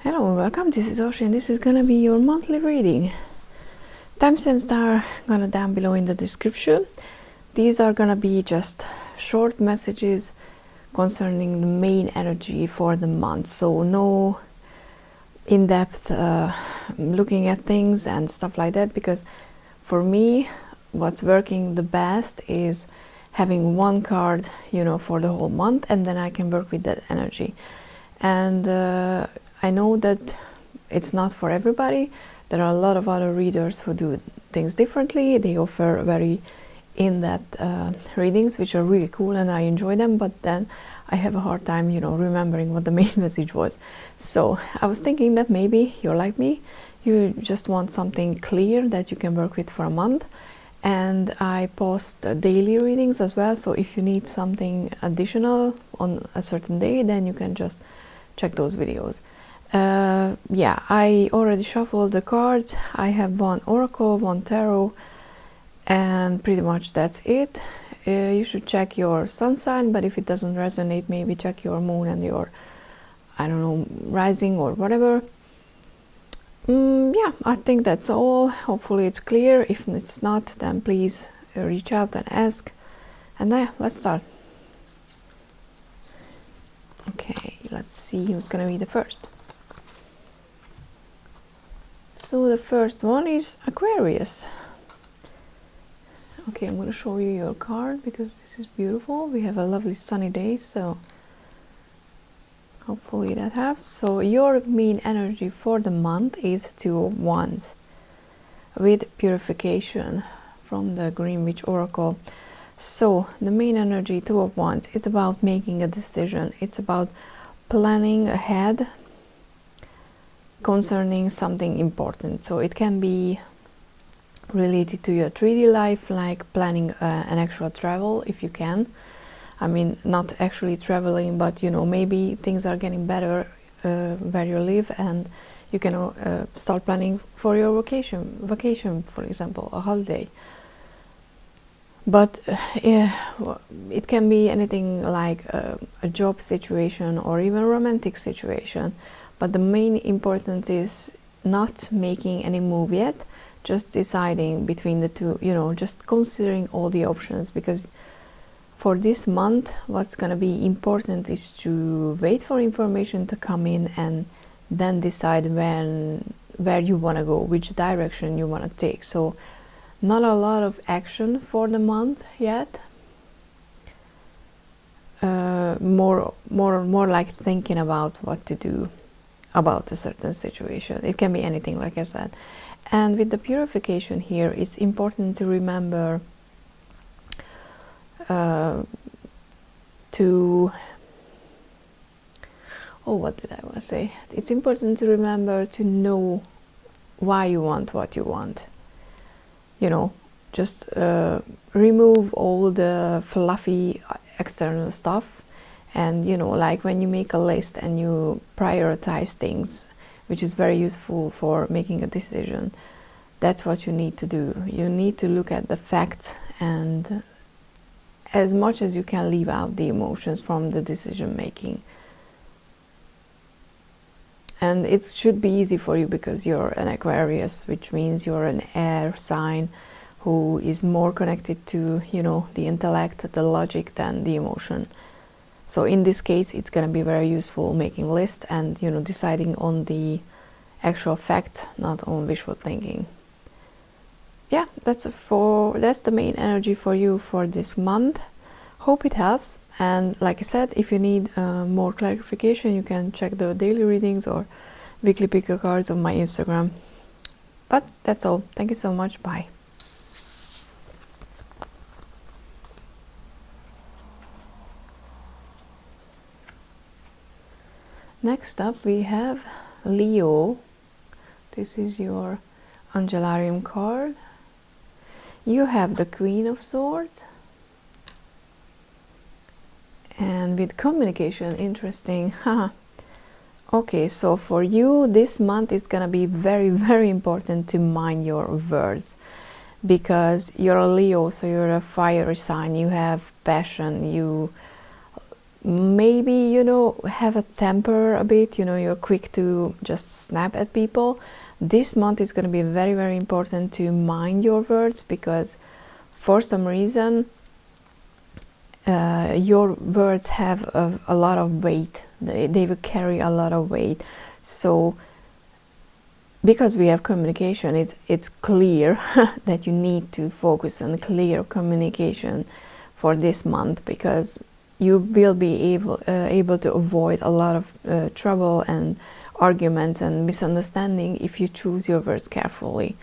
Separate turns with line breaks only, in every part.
Hello and welcome, this is Oshi and this is gonna be your monthly reading. Timestamps are gonna down below in the description. These are gonna be just short messages concerning the main energy for the month, so no in-depth looking at things and stuff like that, because for me what's working the best is having one card, for the whole month, and then I can work with that energy. And I know that it's not for everybody. There are a lot of other readers who do things differently. They offer very in-depth readings, which are really cool, and I enjoy them, but then I have a hard time, remembering what the main message was. So I was thinking that maybe you're like me, you just want something clear that you can work with for a month. And I post daily readings as well, so if you need something additional on a certain day, then you can just check those videos. Yeah, I already shuffled the cards. I have one oracle, one tarot, and pretty much that's it. You should check your sun sign, but if it doesn't resonate, maybe check your moon and your, I don't know, rising or whatever. Yeah, I think that's all. Hopefully it's clear. If it's not, then please reach out and ask. And yeah, let's start. Okay, let's see who's gonna be the first. So the first one is Aquarius. Okay, I'm going to show you your card because this is beautiful. We have a lovely sunny day, so hopefully that helps. So your main energy for the month is Two of Wands with purification from the Green Witch Oracle. So the main energy, Two of Wands, it's about making a decision. It's about planning ahead concerning something important. So it can be related to your 3D life, like planning an actual travel if you can. I mean, not actually traveling, but maybe things are getting better where you live, and you can start planning for your vacation, for example, a holiday. But it can be anything like a job situation or even a romantic situation. But the main important is not making any move yet, just deciding between the two, just considering all the options, because for this month what's going to be important is to wait for information to come in and then decide where you want to go, which direction you want to take. So not a lot of action for the month yet. More like thinking about what to do about a certain situation. It can be anything, like I said. And with the purification here, it's important to remember what did I want to say? It's important to remember to know why you want what you want. Just remove all the fluffy external stuff. And like when you make a list and you prioritize things, which is very useful for making a decision, that's what you need to do. You need to look at the facts, and as much as you can leave out the emotions from the decision making. And it should be easy for you because you're an Aquarius, which means you're an air sign who is more connected to the intellect, the logic, than the emotion. So in this case, it's going to be very useful making lists and deciding on the actual facts, not on wishful thinking. Yeah, that's the main energy for you for this month. Hope it helps. And like I said, if you need more clarification, you can check the daily readings or weekly pick a cards on my Instagram. But that's all. Thank you so much. Bye. Next up we have Leo. This is your Angelarium card. You have the Queen of Swords. And with communication, interesting. Okay, so for you this month is gonna be very, very important to mind your words, because you're a Leo, so you're a fiery sign. You have passion, you maybe, you know, have a temper a bit, you know, you're quick to just snap at people. This month is going to be very, very important to mind your words, because for some reason your words have a lot of weight. They will carry a lot of weight. So because we have communication, it's clear that you need to focus on clear communication for this month, because you will be able to avoid a lot of trouble and arguments and misunderstanding if you choose your words carefully.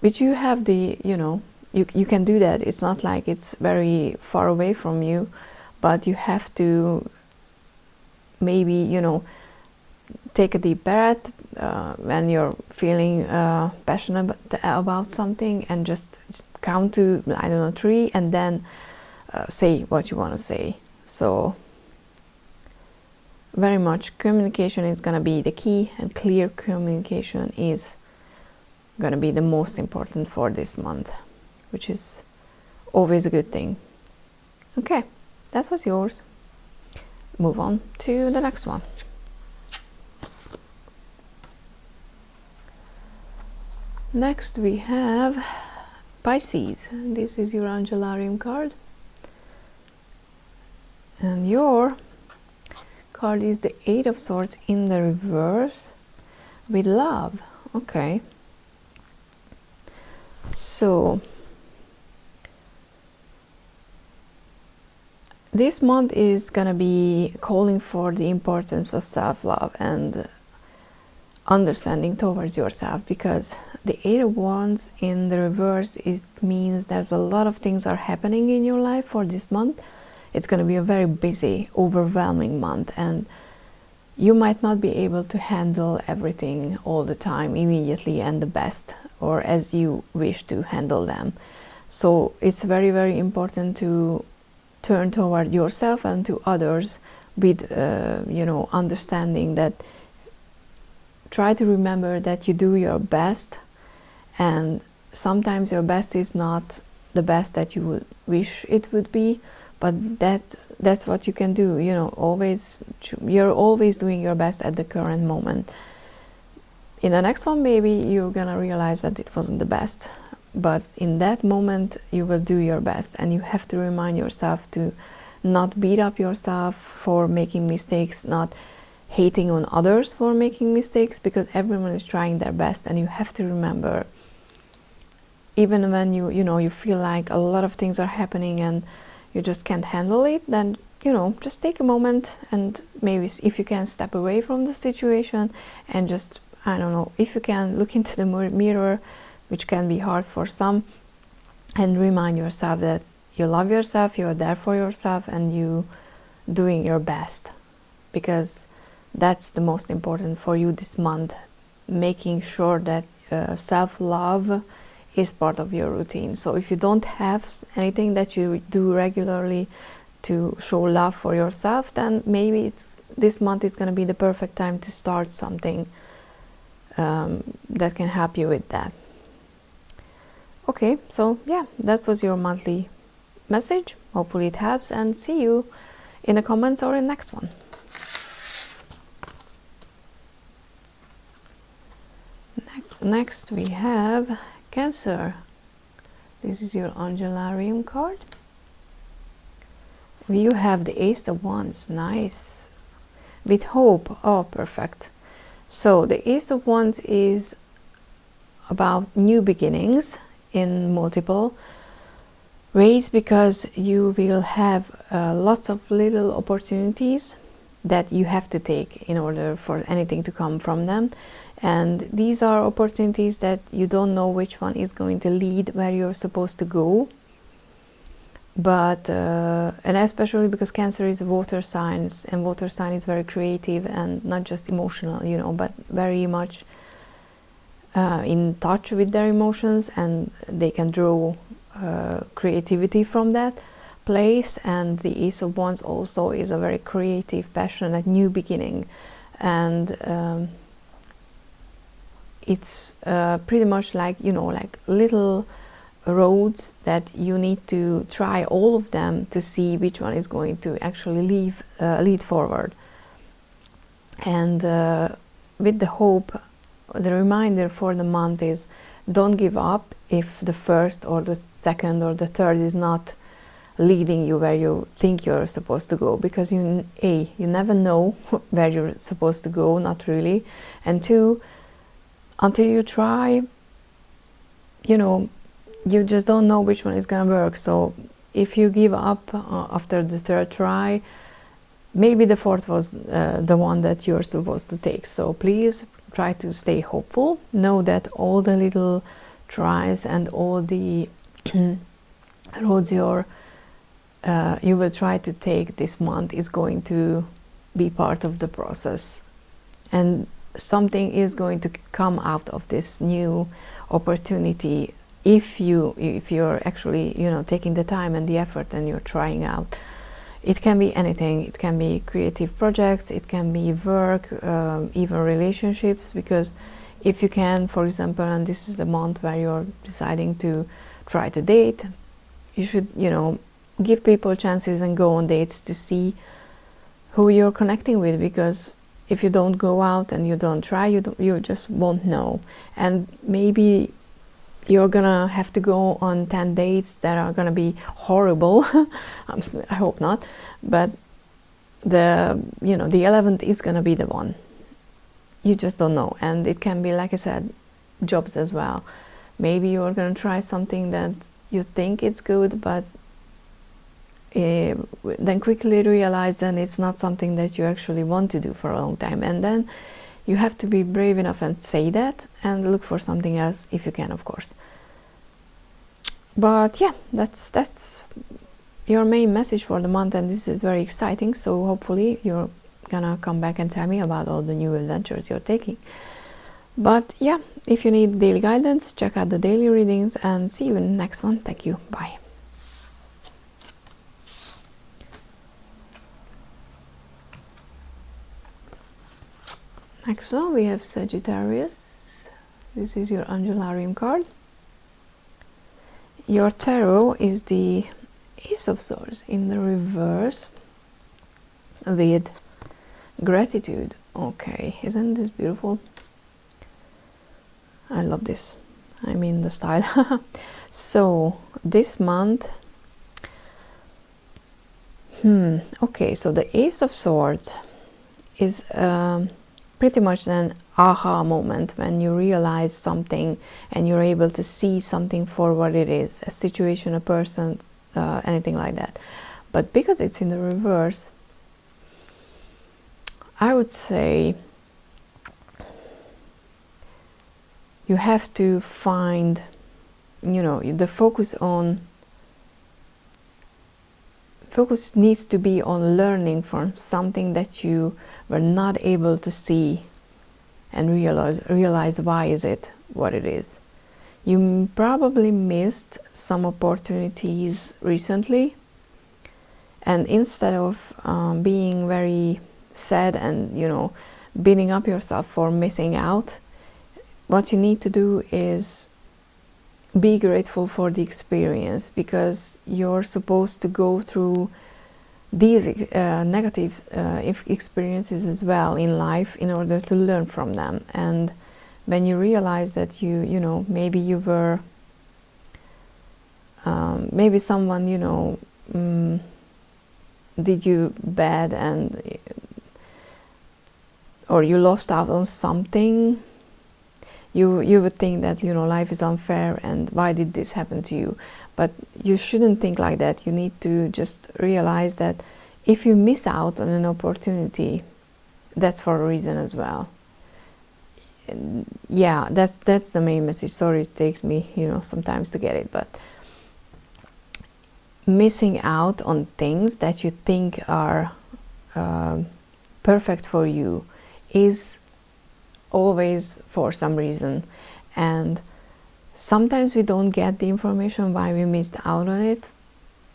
Which you have the, you know, you can do that. It's not like it's very far away from you, but you have to maybe, you know, take a deep breath when you're feeling passionate about something, and just count to, I don't know, 3, and then say what you want to say. So very much communication is going to be the key, and clear communication is going to be the most important for this month, which is always a good thing. Okay, that was yours. Move on to the next one. Next we have Pisces. This is your Angelarium card. And your card is the 8 of Swords in the reverse with love. Okay. So this month is gonna be calling for the importance of self-love and understanding towards yourself, because the 8 of Wands in the reverse, it means there's a lot of things are happening in your life for this month. It's going to be a very busy, overwhelming month, and you might not be able to handle everything all the time immediately and the best, or as you wish to handle them. So it's very, very important to turn toward yourself and to others with you know, understanding that. Try to remember that you do your best, and sometimes your best is not the best that you would wish it would be, but that's what you can do. You know, you're always doing your best at the current moment. In the next one, maybe you're gonna realize that it wasn't the best, but in that moment you will do your best, and you have to remind yourself to not beat up yourself for making mistakes, not hating on others for making mistakes, because everyone is trying their best. And you have to remember, even when you know, you feel like a lot of things are happening and you just can't handle it, then, you know, just take a moment, and maybe if you can step away from the situation and just, I don't know, if you can look into the mirror, which can be hard for some, and remind yourself that you love yourself, you're there for yourself, and you doing your best, because that's the most important for you this month, making sure that self-love is part of your routine. So if you don't have anything that you do regularly to show love for yourself, then maybe this month is going to be the perfect time to start something that can help you with that. Okay, so yeah, that was your monthly message. Hopefully it helps, and see you in the comments or in the next one. Next we have Cancer. This is your Angelarium card. You have the Ace of Wands. Nice. With hope. Oh, perfect. So the Ace of Wands is about new beginnings in multiple ways, because you will have lots of little opportunities that you have to take in order for anything to come from them. And these are opportunities that you don't know which one is going to lead where you're supposed to go. But and especially because Cancer is a water sign, and water sign is very creative and not just emotional, you know, but very much in touch with their emotions, and they can draw creativity from that place. And the Ace of Wands also is a very creative, passionate new beginning, and it's pretty much like, you know, like little roads that you need to try all of them to see which one is going to actually lead forward. And with the hope, the reminder for the month is, don't give up if the first or the second or the third is not leading you where you think you're supposed to go, because you never know where you're supposed to go, not really, and two, until you try, you just don't know which one is gonna work. So if you give up after the third try, maybe the fourth was the one that you're supposed to take. So please try to stay hopeful. Know that all the little tries and all the roads you will try to take this month is going to be part of the process, and something is going to come out of this new opportunity if you're actually taking the time and the effort and you're trying out. It can be anything. It can be creative projects, it can be work, even relationships, because if you can, for example, and this is the month where you're deciding to try to date, you should give people chances and go on dates to see who you're connecting with, because if you don't go out and you don't try, you just won't know. And maybe you're gonna have to go on 10 dates that are gonna be horrible. I hope not, but the 11th is gonna be the one. You just don't know. And it can be, like I said, jobs as well. Maybe you're gonna try something that you think it's good, but then quickly realize that it's not something that you actually want to do for a long time, and then you have to be brave enough and say that and look for something else if you can, of course. But yeah, that's your main message for the month, and this is very exciting. So hopefully you're gonna come back and tell me about all the new adventures you're taking. But yeah, if you need daily guidance, check out the daily readings, and see you in the next one. Thank you. Bye. Next one, we have Sagittarius. This is your Angelarium card. Your tarot is the Ace of Swords in the reverse with gratitude. Okay, isn't this beautiful? I love this. I mean the style. So this month, okay, so the Ace of Swords is pretty much an aha moment when you realize something and you're able to see something for what it is, a situation, a person, anything like that. But because it's in the reverse, I would say you have to find, the focus needs to be on learning from something that you were not able to see and realize why is it what it is. You probably missed some opportunities recently, and instead of being very sad and beating up yourself for missing out, what you need to do is be grateful for the experience, because you're supposed to go through these negative experiences as well in life in order to learn from them. And when you realize that maybe you were maybe someone did you bad, and or you lost out on something, you would think that life is unfair and why did this happen to you. But you shouldn't think like that. You need to just realize that if you miss out on an opportunity, that's for a reason as well. And yeah, that's the main message. Sorry, it takes me sometimes to get it, but missing out on things that you think are perfect for you is always for some reason, and sometimes we don't get the information why we missed out on it.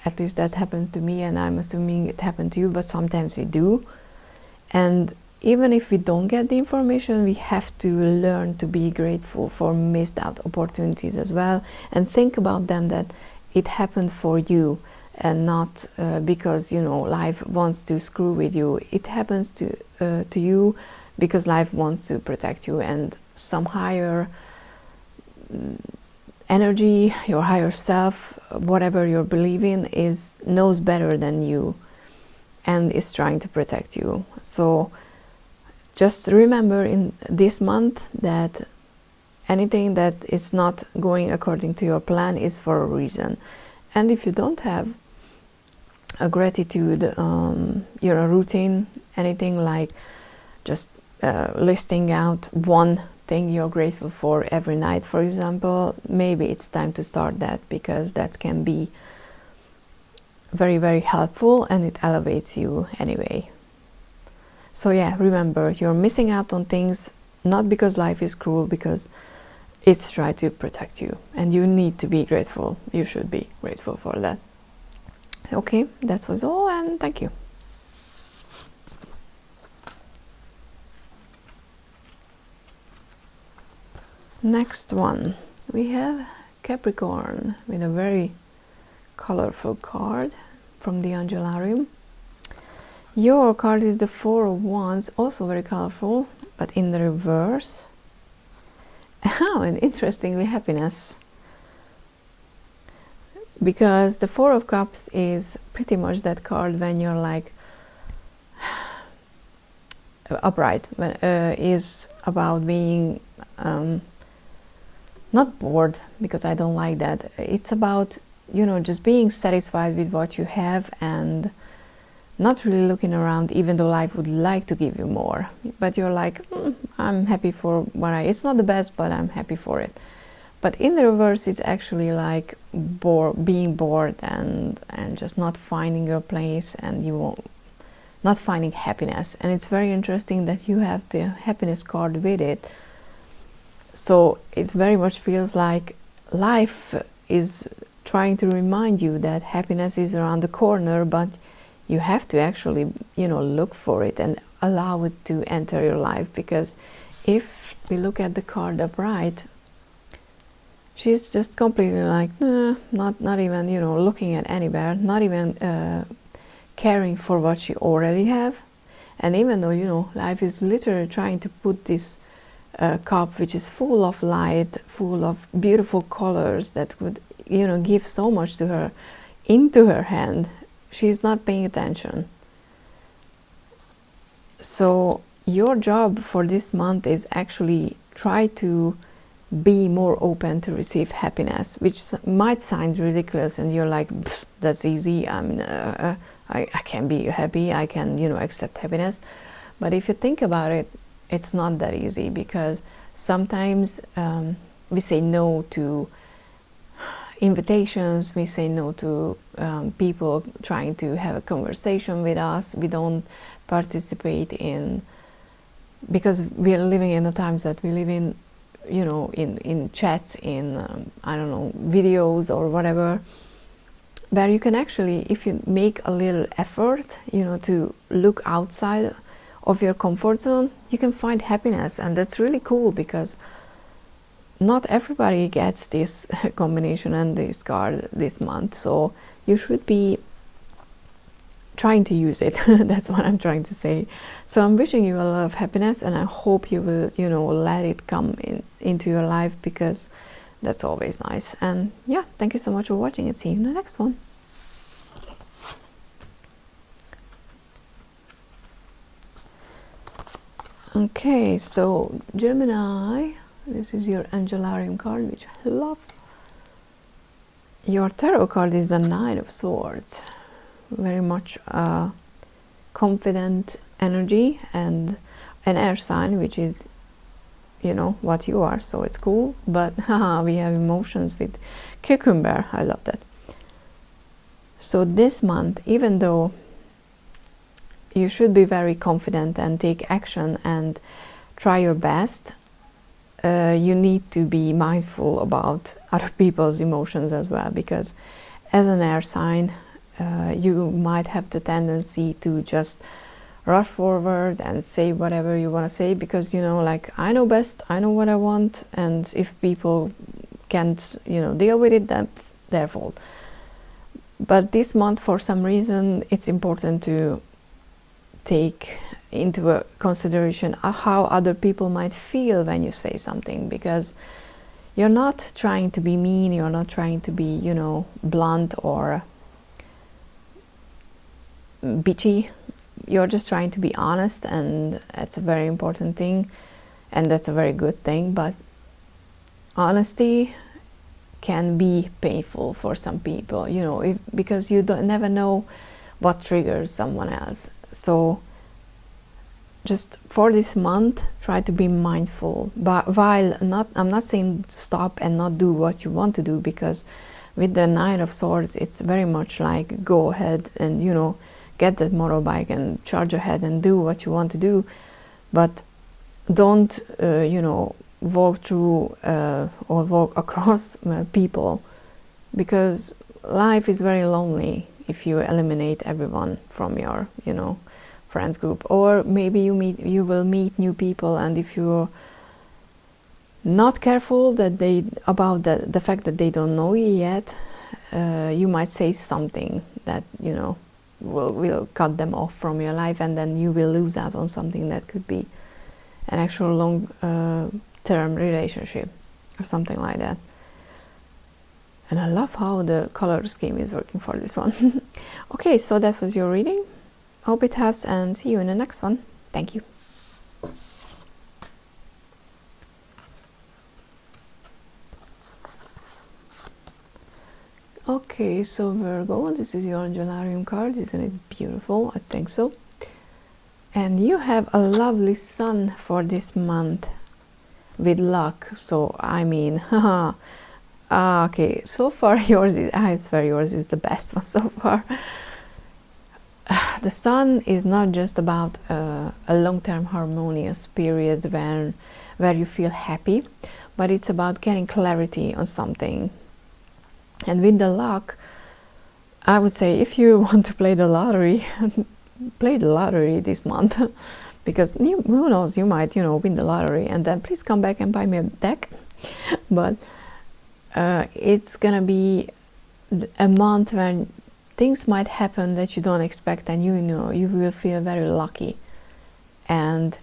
At least that happened to me, and I'm assuming it happened to you, but sometimes we do. And even if we don't get the information, we have to learn to be grateful for missed out opportunities as well, and think about them, that it happened for you and not because, you know, life wants to screw with you. It happens to you because life wants to protect you, and some higher energy, your higher self, whatever you're believing, knows better than you and is trying to protect you. So just remember in this month that anything that is not going according to your plan is for a reason. And if you don't have a gratitude, routine, anything like just listing out one thing you're grateful for every night, for example, maybe it's time to start that, because that can be very, very helpful and it elevates you anyway. So yeah, remember, you're missing out on things not because life is cruel, because it's trying to protect you, and you need to be grateful. You should be grateful for that. Okay, that was all, and thank you. Next one, we have Capricorn with a very colorful card from the Angelarium. Your card is the Four of Wands, also very colorful, but in the reverse. Oh, and interestingly, happiness. Because the Four of Cups is pretty much that card when you're like upright, when is about being not bored, because I don't like that. It's about, you know, just being satisfied with what you have and not really looking around, even though life would like to give you more. But you're like, I'm happy for what it's not the best, but I'm happy for it. But in the reverse, it's actually like being bored and just not finding your place, and not finding happiness. And it's very interesting that you have the happiness card with it. So it very much feels like life is trying to remind you that happiness is around the corner, but you have to actually, you know, look for it and allow it to enter your life. Because if we look at the card upright, she's just completely like, not even, you know, looking at anywhere, not even caring for what she already have. And even though, you know, life is literally trying to put this cup, which is full of light, full of beautiful colors that would, you know, give so much to her, into her hand, she's not paying attention. So your job for this month is actually try to be more open to receive happiness, which might sound ridiculous, and you're like, that's easy, I can be happy, I can, you know, accept happiness. But if you think about it, it's not that easy, because sometimes we say no to invitations, we say no to people trying to have a conversation with us, we don't participate in, because we are living in the times that we live in, you know, in chats, in I don't know, videos or whatever, where you can actually, if you make a little effort, you know, to look outside of your comfort zone, you can find happiness. And that's really cool, because not everybody gets this combination and this card this month, so you should be trying to use it. That's what I'm trying to say. So I'm wishing you a lot of happiness, and I hope you will, you know, let it come into your life, because that's always nice. And yeah, thank you so much for watching, and see you in the next one. Okay, so Gemini, this is your Angelarium card, which I love. Your tarot card is the Knight of Swords. Very much confident energy, and an air sign, which is, you know, what you are, so it's cool. But we have emotions with cucumber. I love that. So this month, even though you should be very confident and take action and try your best, you need to be mindful about other people's emotions as well, because as an air sign, you might have the tendency to just rush forward and say whatever you want to say, because you know, like, I know best, I know what I want, and if people can't, you know, deal with it, that's their fault. But this month, for some reason, it's important to take into consideration how other people might feel when you say something, because you're not trying to be mean, you're not trying to be, you know, blunt or bitchy. You're just trying to be honest, and that's a very important thing, and that's a very good thing. But honesty can be painful for some people, you know, because you never know what triggers someone else. So just for this month, try to be mindful. But while I'm not saying stop and not do what you want to do, because with the Nine of Swords, it's very much like go ahead and, you know, get that motorbike and charge ahead and do what you want to do. But don't, you know, walk through or walk across people, because life is very lonely if you eliminate everyone from your, you know, friends group. Or maybe you will meet new people, and if you're not careful that about the fact that they don't know you yet, you might say something that, you know, will cut them off from your life, and then you will lose out on something that could be an actual long term relationship or something like that. And I love how the color scheme is working for this one. Okay, so that was your reading. Hope it helps, and see you in the next one. Thank you. Okay, so Virgo, this is your Angelarium card. Isn't it beautiful? I think so. And you have a lovely sun for this month with luck. So, I mean, okay, so far yours is, I swear yours is the best one so far. The sun is not just about a long-term harmonious period where you feel happy, but it's about getting clarity on something. And with the luck, I would say, if you want to play the lottery, play the lottery this month, because who knows, you might, you know, win the lottery, and then please come back and buy me a deck. But it's gonna be a month when things might happen that you don't expect, and you know, you will feel very lucky. And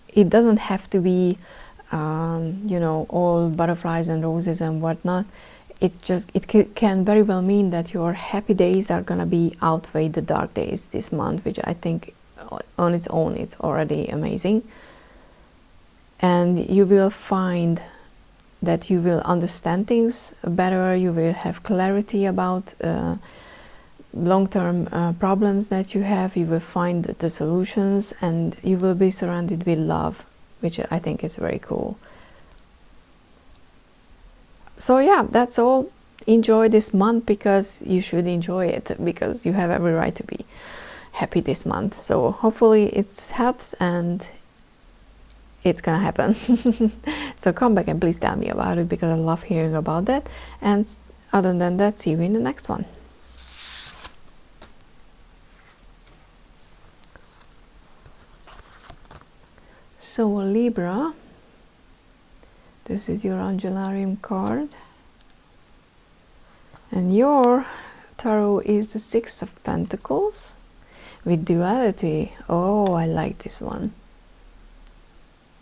it doesn't have to be, you know, all butterflies and roses and whatnot. It's just, it can very well mean that your happy days are gonna be outweigh the dark days this month, which I think on its own it's already amazing. And you will find that you will understand things better, you will have clarity about long-term problems that you have, you will find the solutions, and you will be surrounded with love, which I think is very cool. So yeah, that's all. Enjoy this month, because you should enjoy it, because you have every right to be happy this month. So hopefully it helps, and it's gonna happen. So come back and please tell me about it, because I love hearing about that. And other than that, see you in the next one. So Libra, this is your Angelarium card, and your tarot is the Six of Pentacles with duality. Oh, I like this one,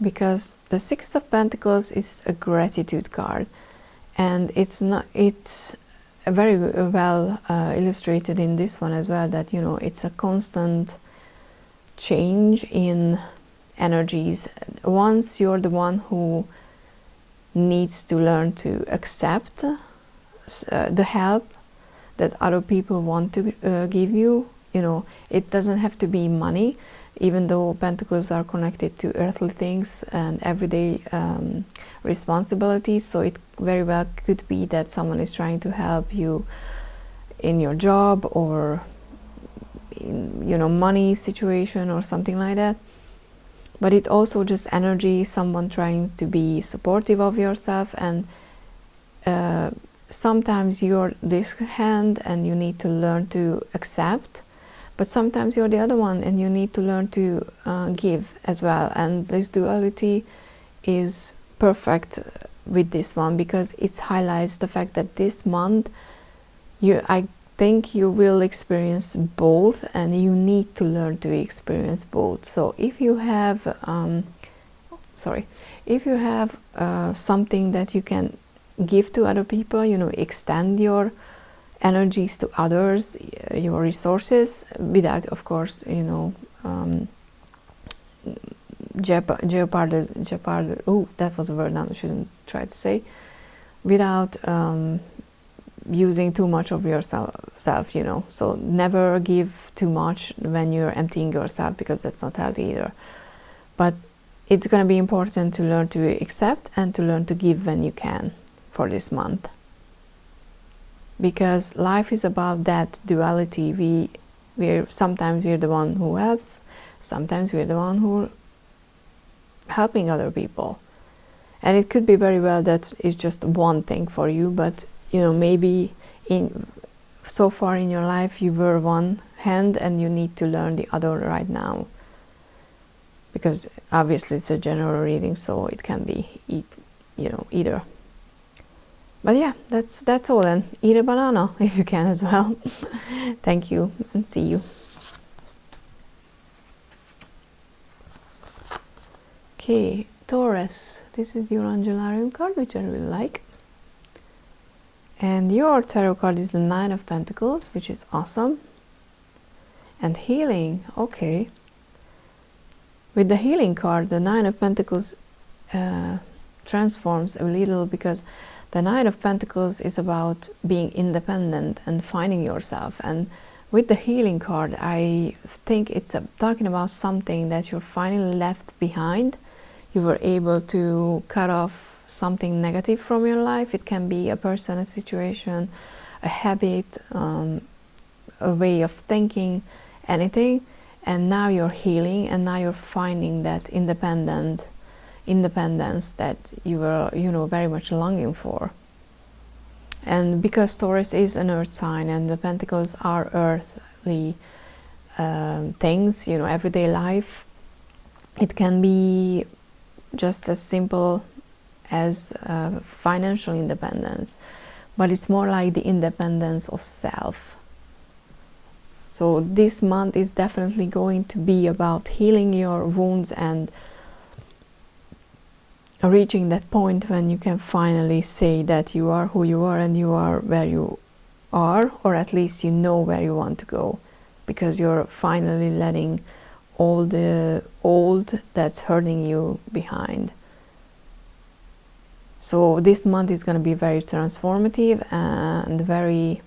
because the Six of Pentacles is a gratitude card, and it's very well illustrated in this one as well, that, you know, it's a constant change in energies. Once you're the one who needs to learn to accept the help that other people want to give you, you know, it doesn't have to be money, even though pentacles are connected to earthly things and everyday responsibilities. So it very well could be that someone is trying to help you in your job, or in, you know, money situation or something like that. But it also just energy, someone trying to be supportive of yourself, and sometimes you're this hand and you need to learn to accept, but sometimes you're the other one and you need to learn to give as well. And this duality is perfect with this one, because it highlights the fact that this month I think you will experience both, and you need to learn to experience both. So if you have something that you can give to other people, you know, extend your energies to others, your resources, without, of course, you know, that was a word I shouldn't try to say, without using too much of yourself, you know. So never give too much when you're emptying yourself, because that's not healthy either. But it's going to be important to learn to accept and to learn to give when you can for this month, because life is about that duality. Sometimes we're the one who helps, sometimes we're the one who helping other people, and it could be very well that it's just one thing for you, but you know, maybe so far in your life you were one hand and you need to learn the other right now, because obviously it's a general reading, so it can be either. But yeah, that's all. And eat a banana if you can as well. Thank you, and see you. Okay, Taurus, this is your Angelarium card, which I really like. And your tarot card is the Nine of Pentacles, which is awesome. And healing, okay. With the healing card, the Nine of Pentacles transforms a little, because the Nine of Pentacles is about being independent and finding yourself. And with the healing card, I think it's talking about something that you're finally left behind. You were able to cut off something negative from your life. It can be a person, a situation, a habit, a way of thinking, anything. And now you're healing, and now you're finding that independence that you were, you know, very much longing for. And because Taurus is an earth sign, and the pentacles are earthly things, you know, everyday life, it can be just as simple as financial independence, but it's more like the independence of self. So this month is definitely going to be about healing your wounds and reaching that point when you can finally say that you are who you are, and you are where you are, or at least you know where you want to go, because you're finally letting all the old that's hurting you behind. So this month is going to be very transformative and very,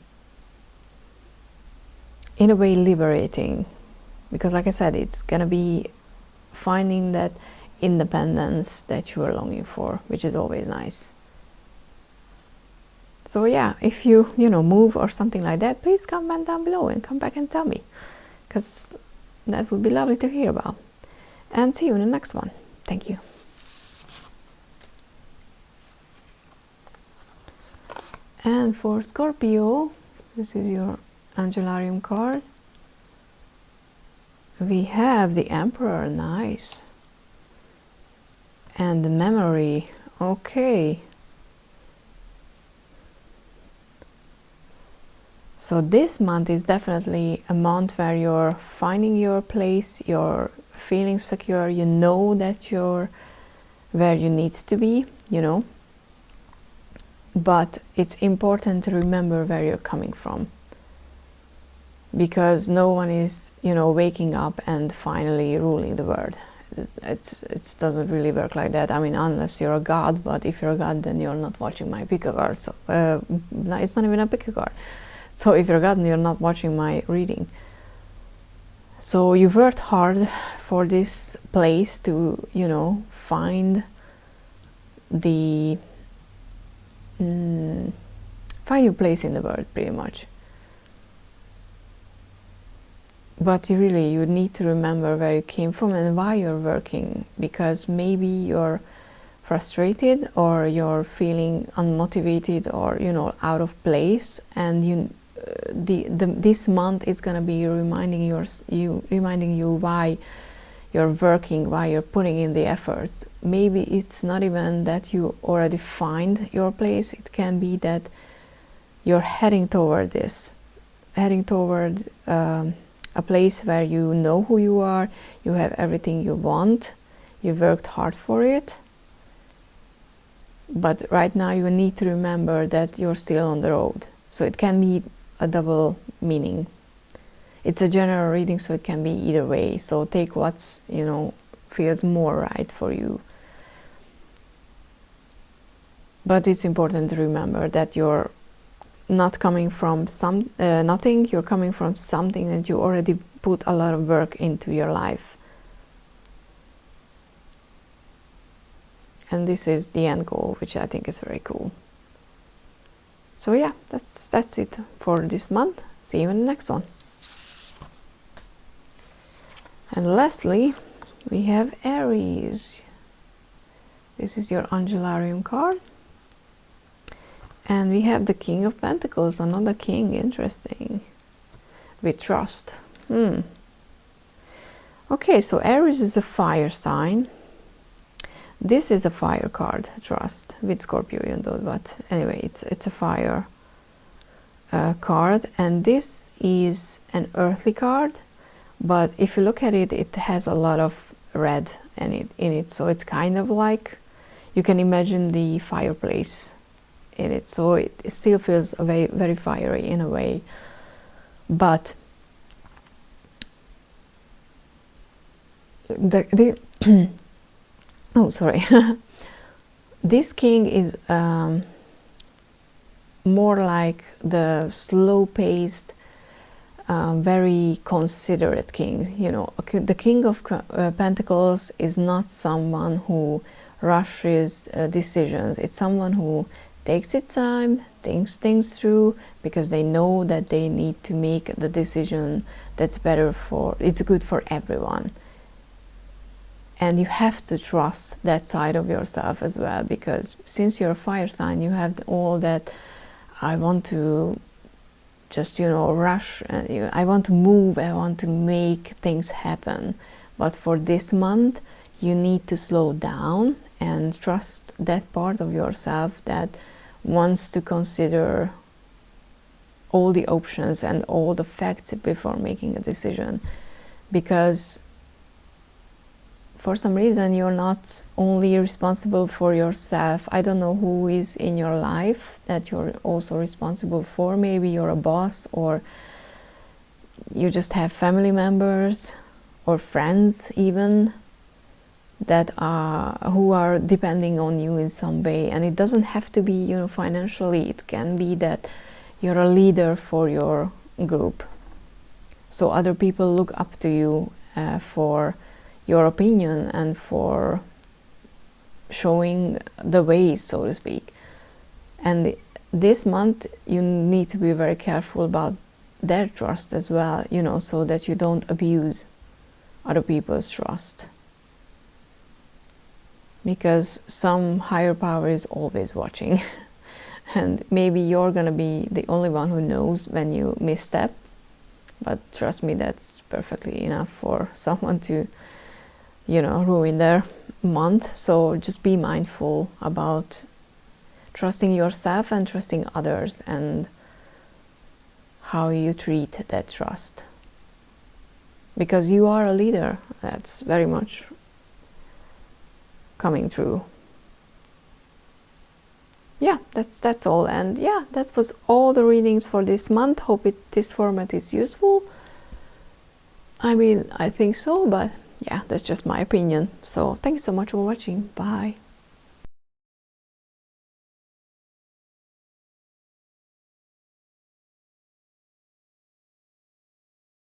in a way, liberating, because like I said, it's going to be finding that independence that you are longing for, which is always nice. So yeah, if you move or something like that, please comment down below and come back and tell me, because that would be lovely to hear about. And see you in the next one. Thank you. And for Scorpio, this is your Angelarium card. We have the Emperor, nice. And the Memory, okay. So this month is definitely a month where you're finding your place, you're feeling secure, you know that you're where you need to be, but it's important to remember where you're coming from, because no one is, waking up and finally ruling the world. It doesn't really work like that. I mean, unless you're a god, but if you're a god, then you're not watching my pick a card. So it's not even a pick a card. So if you're a god, then you're not watching my reading. So you worked hard for this place to, find the find your place in the world, pretty much. But you need to remember where you came from and why you're working, because maybe you're frustrated or you're feeling unmotivated or out of place, and this month is going to be reminding you why you're working, why you're putting in the efforts. Maybe it's not even that you already find your place. It can be that you're heading toward this, heading toward a place where you know who you are, you have everything you want, you worked hard for it. But right now you need to remember that you're still on the road. So it can be a double meaning. It's a general reading, so it can be either way. So take what's, feels more right for you. But it's important to remember that you're not coming from nothing, you're coming from something that you already put a lot of work into your life. And this is the end goal, which I think is very cool. So yeah, that's it for this month. See you in the next one. And lastly, we have Aries. This is your Angelarium card. And we have the King of Pentacles, another king, interesting. With trust. Okay, so Aries is a fire sign. This is a fire card, trust, with Scorpio, but anyway, it's a fire card, and this is an earthly card, but if you look at it, it has a lot of red in it, so it's kind of like, you can imagine the fireplace in it, so it still feels very, very fiery in a way, but oh, sorry. This king is more like the slow-paced, very considerate king. The King of Pentacles is not someone who rushes decisions. It's someone who takes its time, thinks things through, because they know that they need to make the decision that's it's good for everyone. And you have to trust that side of yourself as well, because since you're a fire sign, you have all that, I want to just, rush, and I want to move, I want to make things happen. But for this month, you need to slow down and trust that part of yourself that wants to consider all the options and all the facts before making a decision. Because for some reason, you're not only responsible for yourself. I don't know who is in your life that you're also responsible for. Maybe you're a boss, or you just have family members or friends even that who are depending on you in some way. And it doesn't have to be, financially. It can be that you're a leader for your group. So other people look up to you for your opinion and for showing the way, so to speak. And this month you need to be very careful about their trust as well, so that you don't abuse other people's trust, because some higher power is always watching. And maybe you're gonna be the only one who knows when you misstep, but trust me, that's perfectly enough for someone to ruin their month. So just be mindful about trusting yourself and trusting others, and how you treat that trust, because you are a leader. That's very much coming true. Yeah, that's all. And yeah, that was all the readings for this month. Hope this format is useful. I mean, I think so, but yeah, that's just my opinion. So thank you so much for watching. Bye.